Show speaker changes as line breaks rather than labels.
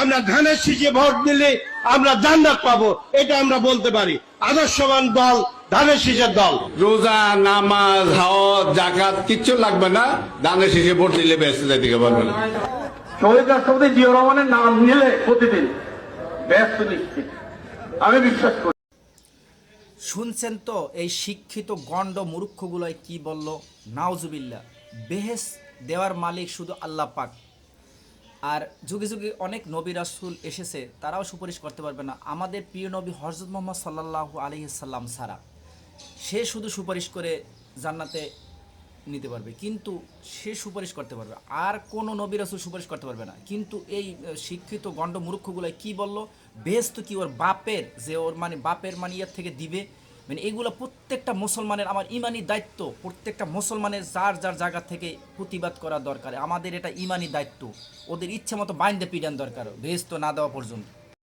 আমরা ধানের শীষে ভোট দিলে আমরা জান্নাত পাবো, এটা আমরা বলতে পারি। আদর্শবান দল ধানের শীষের দল।
রোজা, নামাজ, হজ, যাকাত কিচ্ছু লাগবে না, ধানের শীষে ভোট দিলে বেঁচে যাইতে পারবে না।
শহীদ রাষ্ট্রপতি জিয়াউর রহমানের নাম নিলে প্রতিদিন ব্যস্ত নিশ্চিত, আমি বিশ্বাস করি।
শুনছেন তো এই শিক্ষিত গণ্ড মূর্খগুলোয় কি বলল? নাউজুবিল্লাহ, বেহেস দেওয়ার মালিক শুধু আল্লাহ পাক। আর যুগে যুগে অনেক নবী রাসূল এসেছে, তারাও সুপারিশ করতে পারবে না আমাদের প্রিয় নবী হযরত মুহাম্মদ সাল্লাল্লাহু আলাইহি সাল্লাম ছাড়া। সে শুধু সুপারিশ করে জান্নাতে নিতে পারবে, কিন্তু সে সুপারিশ করতে পারবে, আর কোনো নবী রাসূল সুপারিশ করতে পারবে না। কিন্তু এই শিক্ষিত গণ্ড মূর্খগুলাই কি বলল? বেহেশত কি ওর বাপের, যে ওর মানে বাপের মানে ইয়ার থেকে দিবে। মানে এগুলো প্রত্যেকটা মুসলমানের, আমার ইমানি দায়িত্ব, প্রত্যেকটা মুসলমানের যার যার জায়গা থেকে প্রতিবাদ করা দরকার। আমাদের এটা ইমানি দায়িত্ব, ওদের ইচ্ছে মতো বাইন্দে পিডান দরকার বেহেশত না দেওয়া পর্যন্ত।